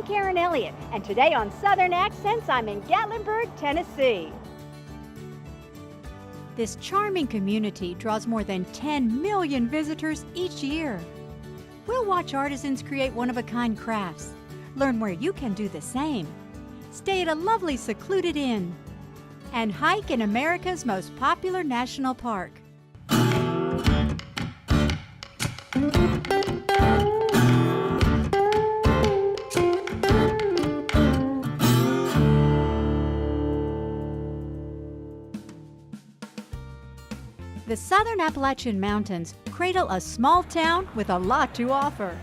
Karen Elliott, and today on Southern Accents, I'm in Gatlinburg, Tennessee. This charming community draws more than 10 million visitors each year. We'll watch artisans create one-of-a-kind crafts, learn where you can do the same, stay at a lovely secluded inn, and hike in America's most popular national park. The Southern Appalachian Mountains cradle a small town with a lot to offer.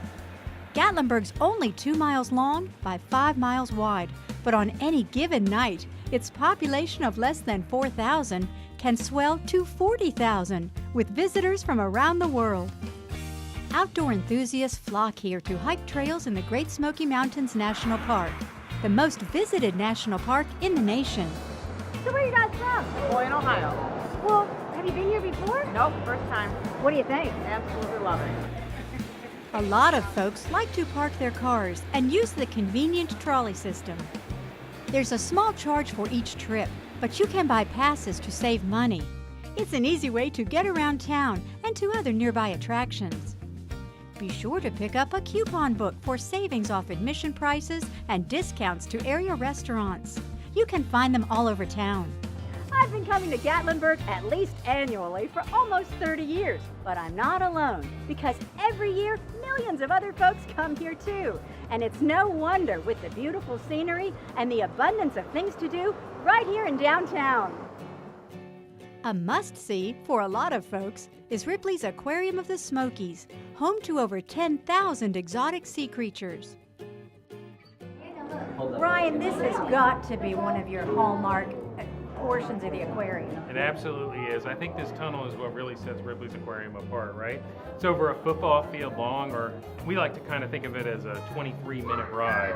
Gatlinburg's only 2 miles long by 5 miles wide, but on any given night, its population of less than 4,000 can swell to 40,000 with visitors from around the world. Outdoor enthusiasts flock here to hike trails in the Great Smoky Mountains National Park, the most visited national park in the nation. So where are you guys from? Des Moines, Ohio. Well, have you been here before? Nope, first time. What do you think? Absolutely love it. A lot of folks like to park their cars and use the convenient trolley system. There's a small charge for each trip, but you can buy passes to save money. It's an easy way to get around town and to other nearby attractions. Be sure to pick up a coupon book for savings off admission prices and discounts to area restaurants. You can find them all over town. I've been coming to Gatlinburg at least annually for almost 30 years, but I'm not alone because every year millions of other folks come here too. And it's no wonder with the beautiful scenery and the abundance of things to do right here in downtown. A must-see for a lot of folks is Ripleys Aquarium of the Smokies, home to over 10,000 exotic sea creatures. Ryan, this has got to be one of your hallmark portions of the aquarium. It absolutely is. I think this tunnel is what really sets Ripley's Aquarium apart, right? It's over a football field long, or we like to kind of think of it as a 23-minute ride.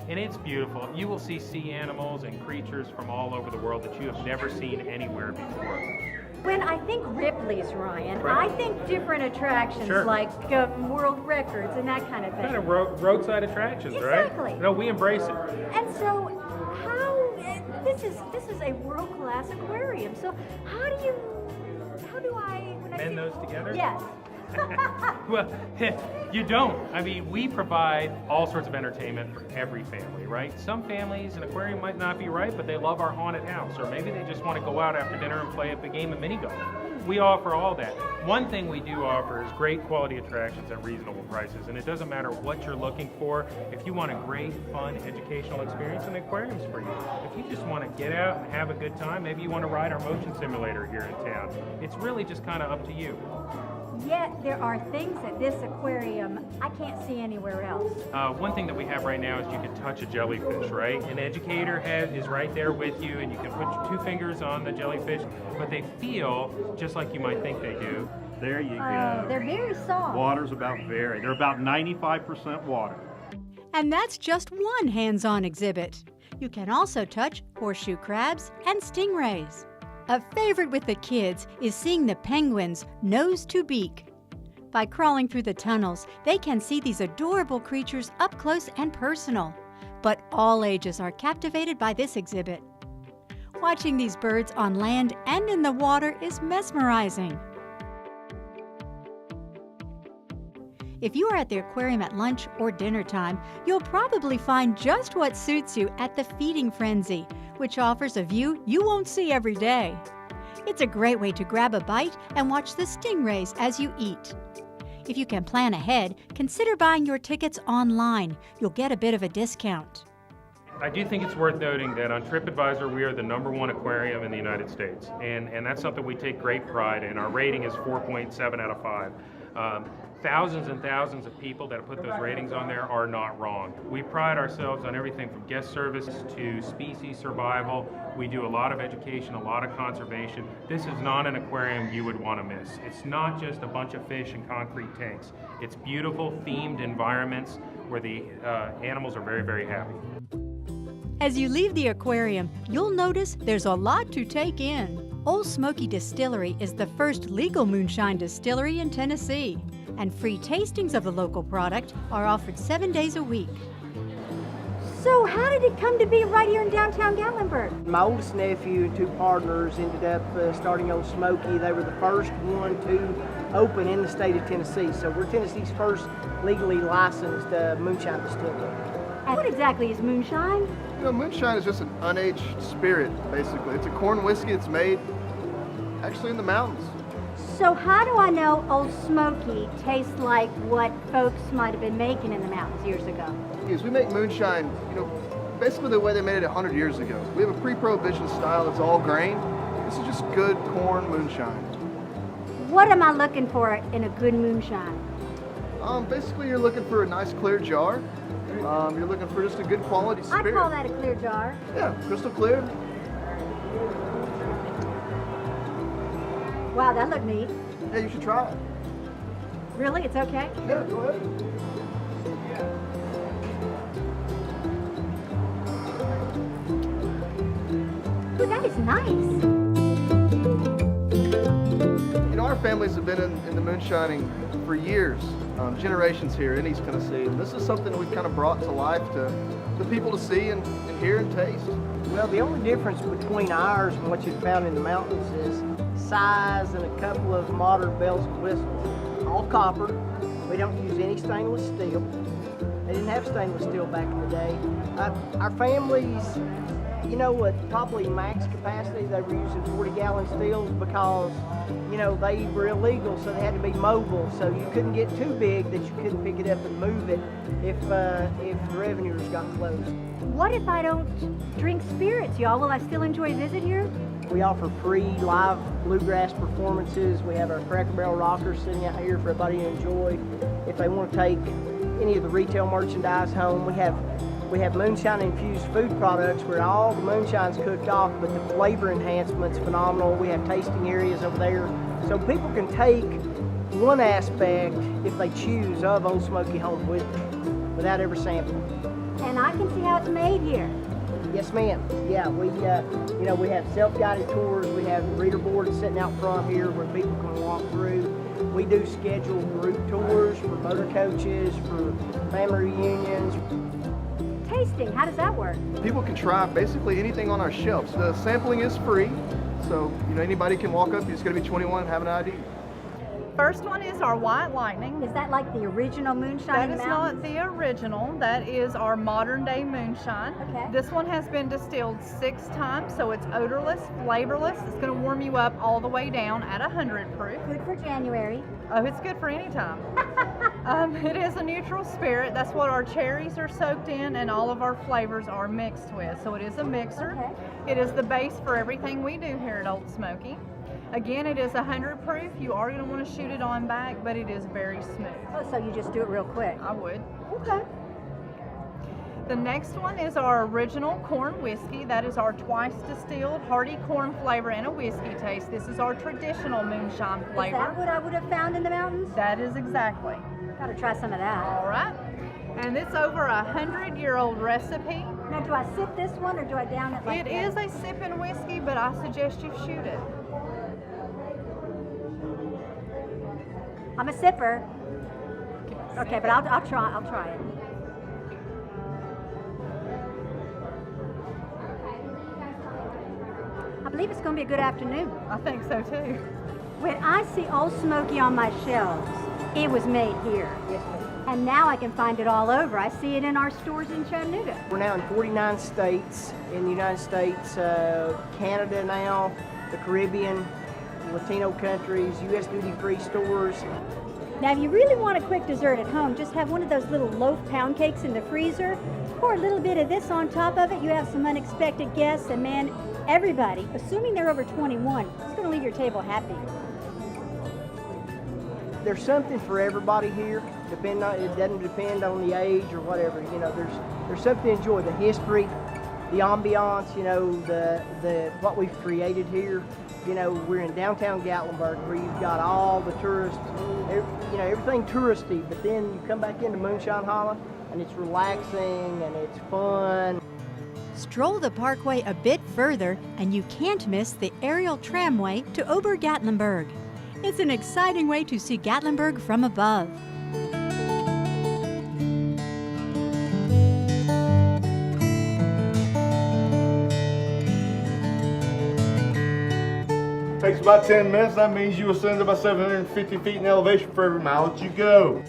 And it's beautiful. You will see sea animals and creatures from all over the world that you have never seen anywhere before. When I think Ripley's, Ryan, Right. I think different attractions Sure. like world records and that kind of thing. Kind of roadside attractions, Exactly. right? No, we embrace it. And so, this is a world-class aquarium. So how do I when I Mend see, those together? Yes. Well, you don't. I mean, we provide all sorts of entertainment for every family, right? Some families, an aquarium might not be right, but they love our haunted house, or maybe they just want to go out after dinner and play a big game of mini golf. We offer all that. One thing we do offer is great quality attractions at reasonable prices, and it doesn't matter what you're looking for. If you want a great, fun, educational experience, an aquarium's for you. If you just want to get out and have a good time, maybe you want to ride our motion simulator here in town. It's really just kind of up to you. Yet there are things at this aquarium I can't see anywhere else. One thing that we have right now is you can touch a jellyfish, right? An educator is right there with you, and you can put your 2 fingers on the jellyfish, but they feel just like you might think they do. There you go. They're very soft. They're about 95% water. And that's just one hands-on exhibit. You can also touch horseshoe crabs and stingrays. A favorite with the kids is seeing the penguins nose to beak. By crawling through the tunnels, they can see these adorable creatures up close and personal. But all ages are captivated by this exhibit. Watching these birds on land and in the water is mesmerizing. If you are at the aquarium at lunch or dinner time, you'll probably find just what suits you at the Feeding Frenzy, which offers a view you won't see every day. It's a great way to grab a bite and watch the stingrays as you eat. If you can plan ahead, consider buying your tickets online. You'll get a bit of a discount. I do think it's worth noting that on TripAdvisor, we are the #1 aquarium in the United States, and that's something we take great pride in. Our rating is 4.7 out of 5. Thousands and thousands of people that have put those ratings on there are not wrong. We pride ourselves on everything from guest service to species survival. We do a lot of education, a lot of conservation. This is not an aquarium you would want to miss. It's not just a bunch of fish in concrete tanks. It's beautiful themed environments where the animals are very, very happy. As you leave the aquarium, you'll notice there's a lot to take in. Old Smokey Distillery is the first legal moonshine distillery in Tennessee, and free tastings of the local product are offered 7 days a week. So how did it come to be right here in downtown Gatlinburg? My oldest nephew and 2 partners ended up starting on Smoky. They were the first one to open in the state of Tennessee. So we're Tennessee's first legally licensed moonshine distillery. And what exactly is moonshine? You know, moonshine is just an unaged spirit, basically. It's a corn whiskey that's made actually in the mountains. So how do I know Old Smoky tastes like what folks might have been making in the mountains years ago? Is we make moonshine, you know, basically the way they made it 100 years ago. We have a pre-prohibition style that's all grain. This is just good corn moonshine. What am I looking for in a good moonshine? Basically, you're looking for a nice clear jar. You're looking for just a good quality I spirit. call that a clear jar. Yeah, crystal clear. Wow, that looked neat. Yeah, you should try it. Really? It's okay? Yeah, go ahead. Ooh, that is nice. You know, our families have been in the moonshining for years, generations here in East Tennessee. And this is something that we've kind of brought to life to the people to see and hear and taste. Well, the only difference between ours and what you've found in the mountains is size and a couple of modern bells and whistles. All copper. We don't use any stainless steel. They didn't have stainless steel back in the day. Our families, you know, at probably max capacity, they were using 40-gallon steels because, you know, they were illegal, so they had to be mobile. So you couldn't get too big that you couldn't pick it up and move it if the revenues got closed. What if I don't drink spirits, y'all? Will I still enjoy a visit here? We offer free live bluegrass performances. We have our Cracker Barrel rockers sitting out here for everybody to enjoy. If they want to take any of the retail merchandise home, we have moonshine infused food products where all the moonshine's cooked off, but the flavor enhancement's phenomenal. We have tasting areas over there, so people can take one aspect, if they choose, of Old Smoky home with them without ever sampling. And I can see how it's made here. Yes, ma'am. Yeah, you know, we have self-guided tours. We have reader boards sitting out front here where people can walk through. We do schedule group tours for motor coaches, for family reunions. Tasting, how does that work? People can try basically anything on our shelves. The sampling is free, so you know anybody can walk up. You just got to be 21 and have an ID. First one is our White Lightning. Is that like the original moonshine That in is the not mountains? the original. That is our modern day moonshine. Okay. This one has been distilled 6 times, so it's odorless, flavorless. It's going to warm you up all the way down at 100 proof. Good for January. Oh, it's good for any time. It is a neutral spirit. That's what our cherries are soaked in and all of our flavors are mixed with. So it is a mixer. Okay. It is the base for everything we do here at Old Smoky. Again, it is 100 proof. You are going to want to shoot it on back, but it is very smooth. Oh, so you just do it real quick. I would. Okay. The next one is our original corn whiskey. That is our twice distilled hearty corn flavor and a whiskey taste. This is our traditional moonshine Is flavor. that what I would have found in the mountains? That is exactly. Gotta try some of that. All right. And it's over a 100-year-old recipe. Now, do I sip this one or do I down it like It that? is a sipping whiskey, but I suggest you shoot it. I'm a sipper. Okay, but I'll try it. I believe it's going to be a good afternoon. I think so too. When I see Old Smoky on my shelves, it was made here. Yes, ma'am. And now I can find it all over. I see it in our stores in Chattanooga. We're now in 49 states in the United States, Canada now, the Caribbean, Latino countries, U.S. duty-free stores. Now, if you really want a quick dessert at home, just have one of those little loaf pound cakes in the freezer. Pour a little bit of this on top of it. You have some unexpected guests, and man, everybody, assuming they're over 21, is going to leave your table happy. There's something for everybody here. It doesn't depend on the age or whatever. You know, there's something to enjoy. The history, the ambiance. You know, the what we've created here. You know, we're in downtown Gatlinburg where you've got all the tourists. You know, everything touristy. But then you come back into Moonshine Hollow, and it's relaxing and it's fun. Stroll the parkway a bit further, and you can't miss the aerial tramway to Ober-Gatlinburg. It's an exciting way to see Gatlinburg from above. Takes about 10 minutes. That means you ascend about 750 feet in elevation for every mile that you go.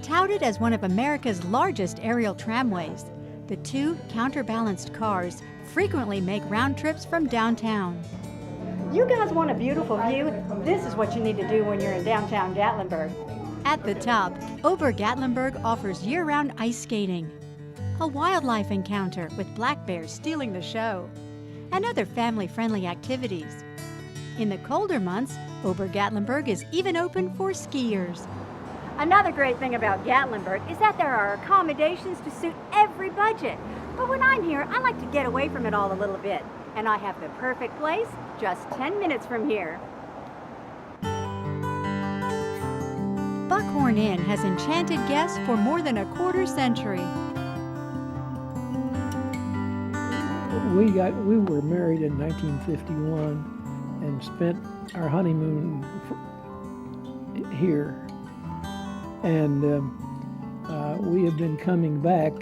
Touted as one of America's largest aerial tramways, the two counterbalanced cars frequently make round trips from downtown. You guys want a beautiful view? This is what you need to do when you're in downtown Gatlinburg. At the top, Ober Gatlinburg offers year-round ice skating, a wildlife encounter with black bears stealing the show, and other family-friendly activities. In the colder months, Ober Gatlinburg is even open for skiers. Another great thing about Gatlinburg is that there are accommodations to suit every budget. But when I'm here, I like to get away from it all a little bit. And I have the perfect place just 10 minutes from here. Buckhorn Inn has enchanted guests for more than a quarter century. We were married in 1951 and spent our honeymoon here. And we have been coming back,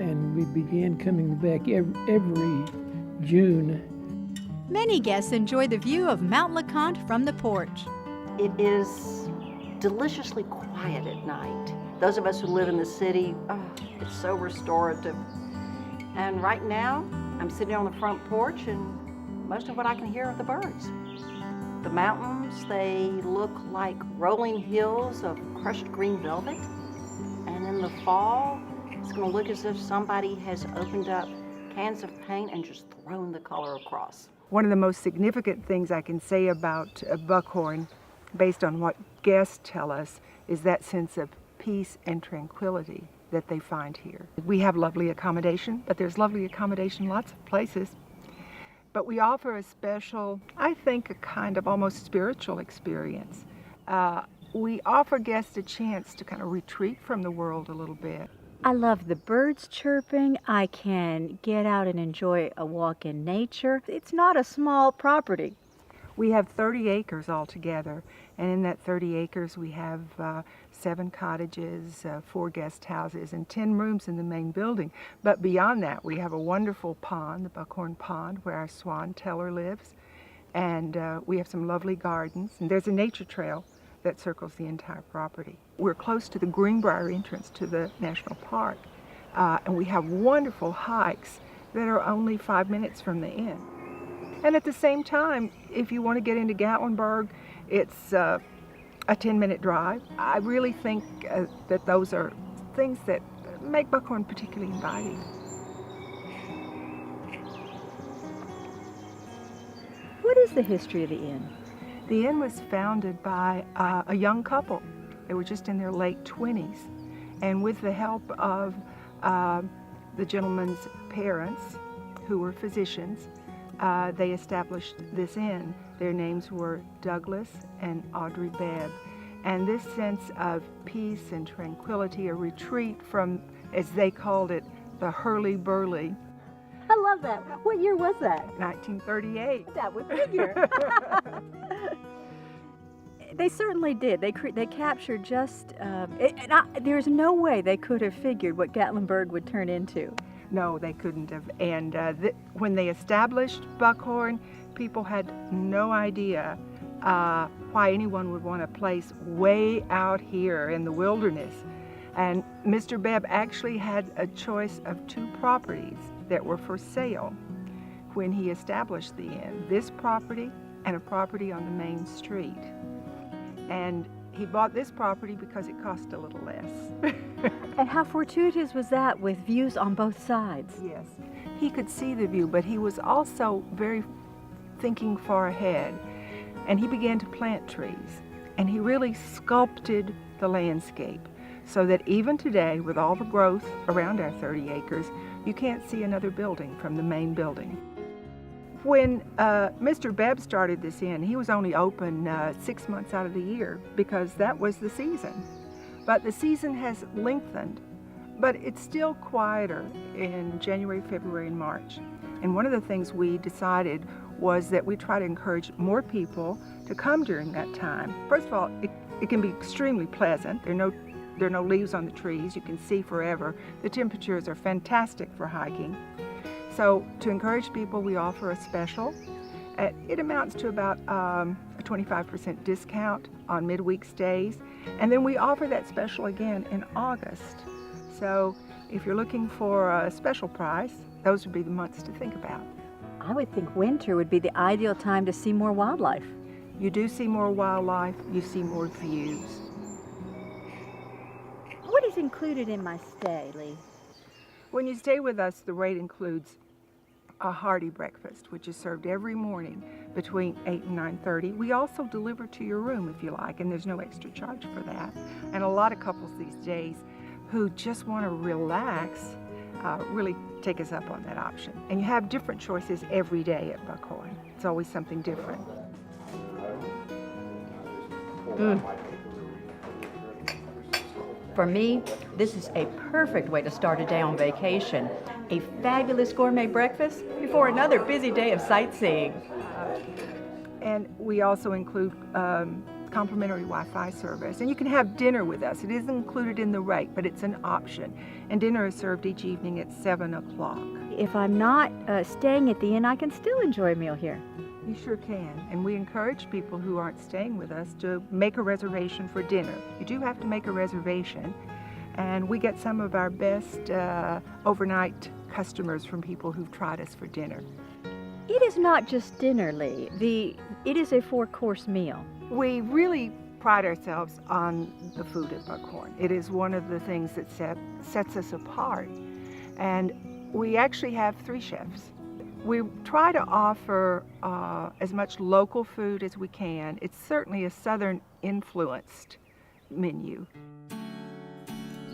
and we began coming back every June. Many guests enjoy the view of Mount LeConte from the porch. It is deliciously quiet at night. Those of us who live in the city, it's so restorative. And right now, I'm sitting on the front porch, and most of what I can hear are the birds. The mountains, they look like rolling hills of crushed green velvet. And in the fall, it's going to look as if somebody has opened up cans of paint and just thrown the color across. One of the most significant things I can say about Buckhorn, based on what guests tell us, is that sense of peace and tranquility that they find here. We have lovely accommodation, but there's lovely accommodation lots of places. But we offer a special, I think, a kind of almost spiritual experience. We offer guests a chance to kind of retreat from the world a little bit. I love the birds chirping. I can get out and enjoy a walk in nature. It's not a small property. We have 30 acres altogether, and in that 30 acres we have 7 cottages, 4 guest houses, and 10 rooms in the main building. But beyond that, we have a wonderful pond, the Buckhorn Pond, where our swan teller lives, and we have some lovely gardens, and there's a nature trail that circles the entire property. We're close to the Greenbrier entrance to the national park, and we have wonderful hikes that are only 5 minutes from the inn. And at the same time, if you want to get into Gatlinburg, it's a 10-minute drive. I really think that those are things that make Buckhorn particularly inviting. What is the history of the inn? The inn was founded by a young couple. They were just in their late 20s. And with the help of the gentleman's parents, who were physicians, they established this inn. Their names were Douglas and Audrey Bebb. And this sense of peace and tranquility, a retreat from, as they called it, the hurly-burly. I love that. What year was that? 1938. That would figure. They certainly did. They captured just, there's no way they could have figured what Gatlinburg would turn into. No, they couldn't have. And when they established Buckhorn, people had no idea why anyone would want a place way out here in the wilderness. And Mr. Bebb actually had a choice of 2 properties that were for sale when he established the inn. This property and a property on the main street. And he bought this property because it cost a little less. And how fortuitous was that, with views on both sides? Yes. He could see the view, but he was also very thinking far ahead. And he began to plant trees. And he really sculpted the landscape so that even today, with all the growth around our 30 acres, you can't see another building from the main building. When Mr. Bebb started this inn, he was only open 6 months out of the year because that was the season. But the season has lengthened, but it's still quieter in January, February, and March. And one of the things we decided was that we try to encourage more people to come during that time. First of all, it can be extremely pleasant. There are no leaves on the trees. You can see forever. The temperatures are fantastic for hiking. So to encourage people, we offer a special, It amounts to about a 25% discount on midweek stays. And then we offer that special again in August. So if you're looking for a special price, those would be the months to think about. I would think winter would be the ideal time to see more wildlife. You do see more wildlife, you see more views. What is included in my stay, Lee? When you stay with us, the rate includes a hearty breakfast, which is served every morning between 8 and 9:30. We also deliver to your room if you like, and there's no extra charge for that. And a lot of couples these days who just want to relax really take us up on that option. And you have different choices every day at Buckhorn. It's always something different. For me, this is a perfect way to start a day on vacation. A fabulous gourmet breakfast before another busy day of sightseeing. And we also include complimentary Wi-Fi service. And you can have dinner with us. It isn't included in the rate, but it's an option. And dinner is served each evening at 7 o'clock. If I'm not staying at the inn, I can still enjoy a meal here. You sure can. And we encourage people who aren't staying with us to make a reservation for dinner. You do have to make a reservation. And we get some of our best overnight customers from people who've tried us for dinner. It is not just dinner, Lee. It is a 4-course meal. We really pride ourselves on the food at Buckhorn. It is one of the things that sets us apart. And we actually have 3 chefs. We try to offer as much local food as we can. It's certainly a Southern influenced menu.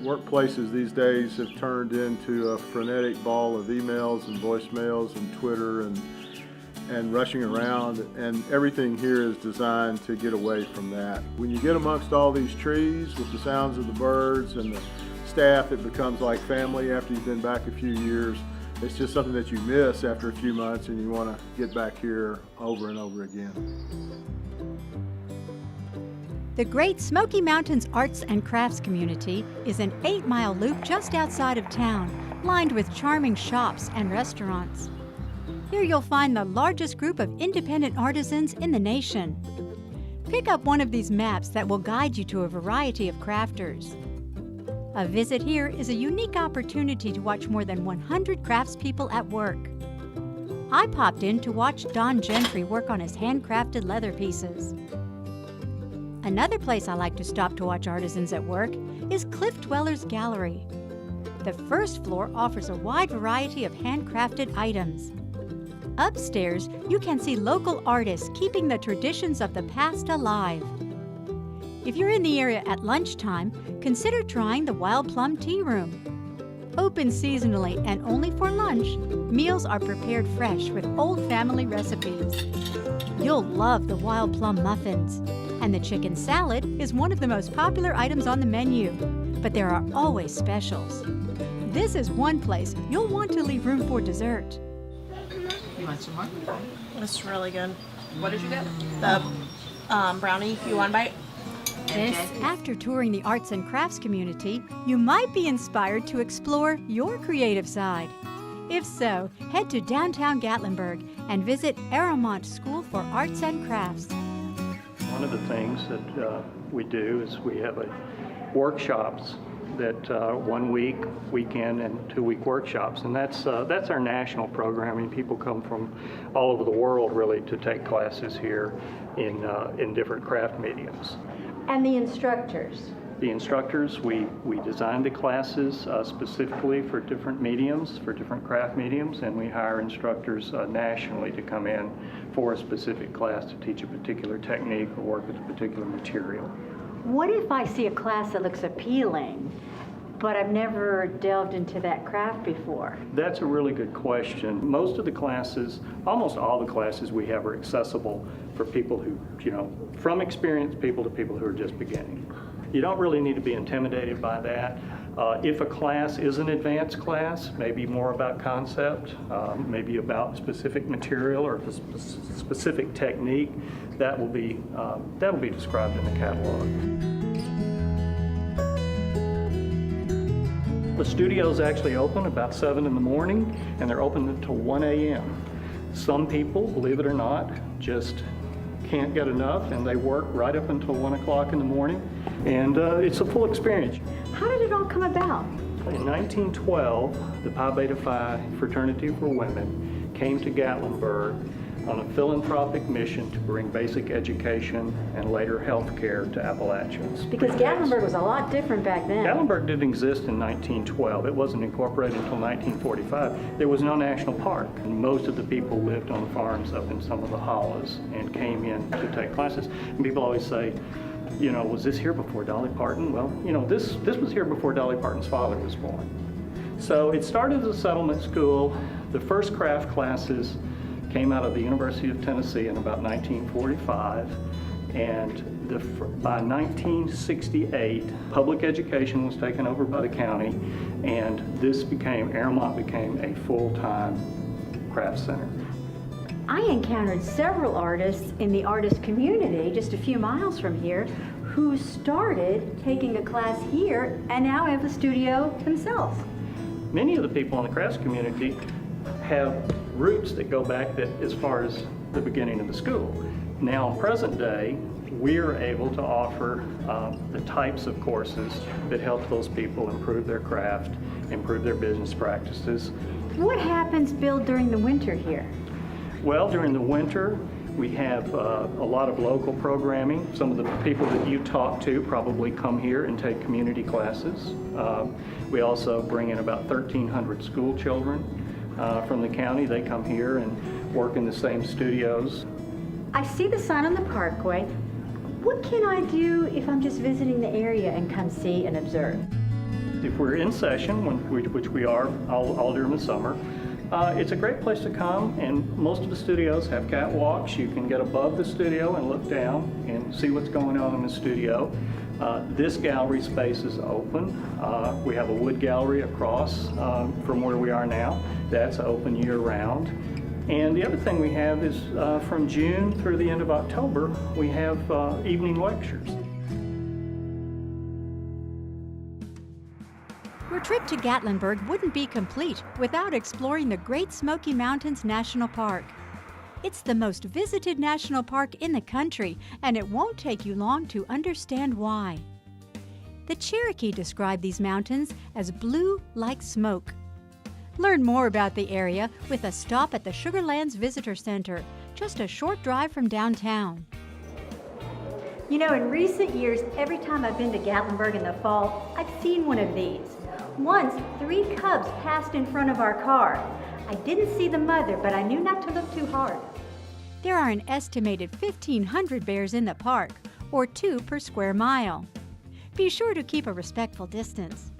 Workplaces these days have turned into a frenetic ball of emails and voicemails and Twitter and rushing around, and everything here is designed to get away from that. When you get amongst all these trees with the sounds of the birds and the staff, it becomes like family after you've been back a few years. It's just something that you miss after a few months and you want to get back here over and over again. The Great Smoky Mountains Arts and Crafts Community is an 8-mile loop just outside of town, lined with charming shops and restaurants. Here you'll find the largest group of independent artisans in the nation. Pick up one of these maps that will guide you to a variety of crafters. A visit here is a unique opportunity to watch more than 100 craftspeople at work. I popped in to watch Don Gentry work on his handcrafted leather pieces. Another place I like to stop to watch artisans at work is Cliff Dweller's Gallery. The first floor offers a wide variety of handcrafted items. Upstairs, you can see local artists keeping the traditions of the past alive. If you're in the area at lunchtime, consider trying the Wild Plum Tea Room. Open seasonally and only for lunch, meals are prepared fresh with old family recipes. You'll love the wild plum muffins. And the chicken salad is one of the most popular items on the menu. But there are always specials. This is one place you'll want to leave room for dessert. You want some more? That's really good. What did you get? The brownie. You want a bite? After touring the arts and crafts community, you might be inspired to explore your creative side. If so, head to downtown Gatlinburg and visit Aramont School for Arts and Crafts. One of the things that we do is we have workshops that 1 week, weekend, and 2-week workshops, and that's our national programming. People come from all over the world really to take classes here in different craft mediums. And the instructors? The instructors, we design the classes specifically for different mediums, for different craft mediums, and we hire instructors nationally to come in for a specific class to teach a particular technique or work with a particular material. What if I see a class that looks appealing, but I've never delved into that craft before? That's a really good question. Most of the classes, almost all the classes we have are accessible for people who, from experienced people to people who are just beginning. You don't really need to be intimidated by that. If a class is an advanced class, maybe more about concept, maybe about specific material or specific technique, that will be described in the catalog. The studio's actually open about 7 in the morning, and they're open until 1 a.m. Some people, believe it or not, just can't get enough, and they work right up until 1 o'clock in the morning, and it's a full experience. How did it all come about? In 1912, the Pi Beta Phi Fraternity for Women came to Gatlinburg on a philanthropic mission to bring basic education and later health care to Appalachians. Because Gatlinburg was a lot different back then. Gatlinburg didn't exist in 1912. It wasn't incorporated until 1945. There was no national park. And most of the people lived on farms up in some of the hollows and came in to take classes. And people always say, you know, was this here before Dolly Parton? Well, you know, this was here before Dolly Parton's father was born. So it started as a settlement school. The first craft classes came out of the University of Tennessee in about 1945, and by 1968, public education was taken over by the county, and Airmont became a full-time craft center. I encountered several artists in the artist community just a few miles from here who started taking a class here and now have a studio themselves. Many of the people in the crafts community have roots that go back as far as the beginning of the school. Now, in present day, we're able to offer the types of courses that help those people improve their craft, improve their business practices. What happens, Bill, during the winter here? Well, during the winter, we have a lot of local programming. Some of the people that you talk to probably come here and take community classes. We also bring in about 1,300 school children from the county. They come here and work in the same studios. I see the sign on the parkway. What can I do if I'm just visiting the area and come see and observe? If we're in session, which we are all during the summer, it's a great place to come, and most of the studios have catwalks. You can get above the studio and look down and see what's going on in the studio. This gallery space is open. We have a wood gallery across from where we are now. That's open year-round. And the other thing we have is from June through the end of October, we have evening lectures. Your trip to Gatlinburg wouldn't be complete without exploring the Great Smoky Mountains National Park. It's the most visited national park in the country, and it won't take you long to understand why. The Cherokee described these mountains as blue like smoke. Learn more about the area with a stop at the Sugarlands Visitor Center, just a short drive from downtown. You know, in recent years, every time I've been to Gatlinburg in the fall, I've seen one of these. Once, 3 cubs passed in front of our car. I didn't see the mother, but I knew not to look too hard. There are an estimated 1,500 bears in the park, or 2 per square mile. Be sure to keep a respectful distance.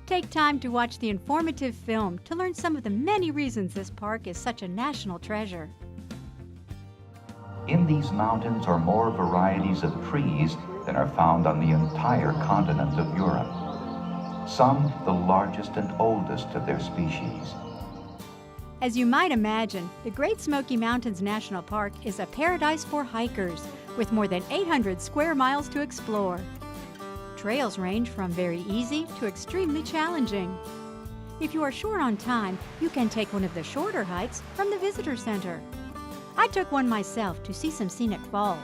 Take time to watch the informative film to learn some of the many reasons this park is such a national treasure. In these mountains are more varieties of trees than are found on the entire continent of Europe. Some the largest and oldest of their species. As you might imagine, the Great Smoky Mountains National Park is a paradise for hikers, with more than 800 square miles to explore. Trails range from very easy to extremely challenging. If you are short on time, you can take one of the shorter hikes from the visitor center. I took one myself to see some scenic falls.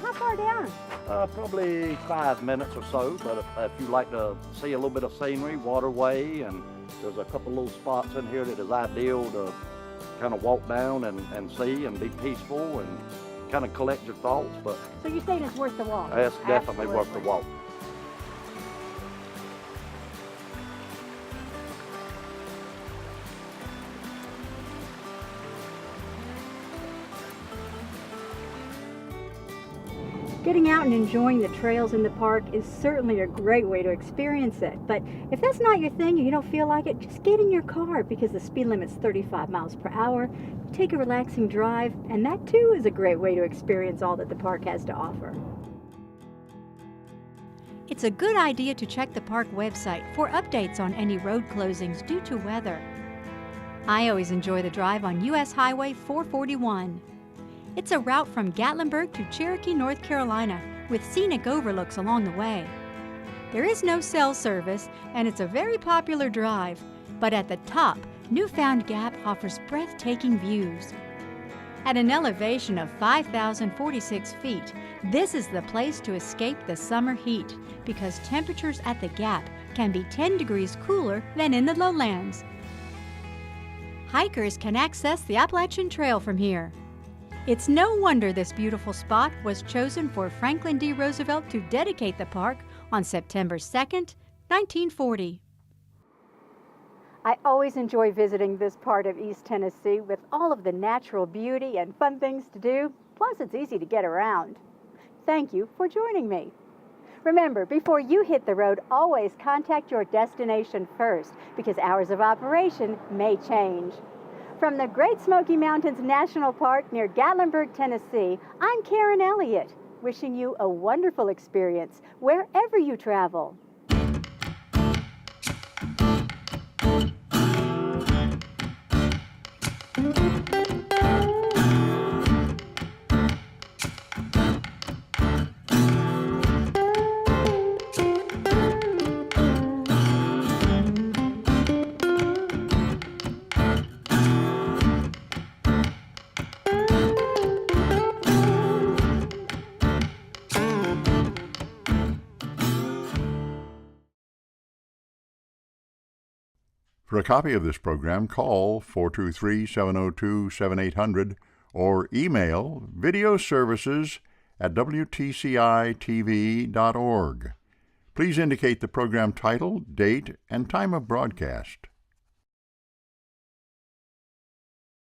How far down? Probably 5 minutes or so, but if you like to see a little bit of scenery, waterway, and there's a couple little spots in here that is ideal to kind of walk down and see and be peaceful and kind of collect your thoughts. But So you're saying it's worth the walk? it's definitely worth the walk. Getting out and enjoying the trails in the park is certainly a great way to experience it. But if that's not your thing and you don't feel like it, just get in your car because the speed limit's 35 miles per hour. Take a relaxing drive, and that too is a great way to experience all that the park has to offer. It's a good idea to check the park website for updates on any road closings due to weather. I always enjoy the drive on US Highway 441. It's a route from Gatlinburg to Cherokee, North Carolina, with scenic overlooks along the way. There is no cell service, and it's a very popular drive, but at the top, Newfound Gap offers breathtaking views. At an elevation of 5,046 feet, this is the place to escape the summer heat because temperatures at the Gap can be 10 degrees cooler than in the lowlands. Hikers can access the Appalachian Trail from here. It's no wonder this beautiful spot was chosen for Franklin D. Roosevelt to dedicate the park on September 2nd, 1940. I always enjoy visiting this part of East Tennessee with all of the natural beauty and fun things to do, plus it's easy to get around. Thank you for joining me. Remember, before you hit the road, always contact your destination first because hours of operation may change. From the Great Smoky Mountains National Park near Gatlinburg, Tennessee, I'm Karen Elliott, wishing you a wonderful experience wherever you travel. For a copy of this program, call 423-702-7800 or email videoservices@wtcitv.org. Please indicate the program title, date, and time of broadcast.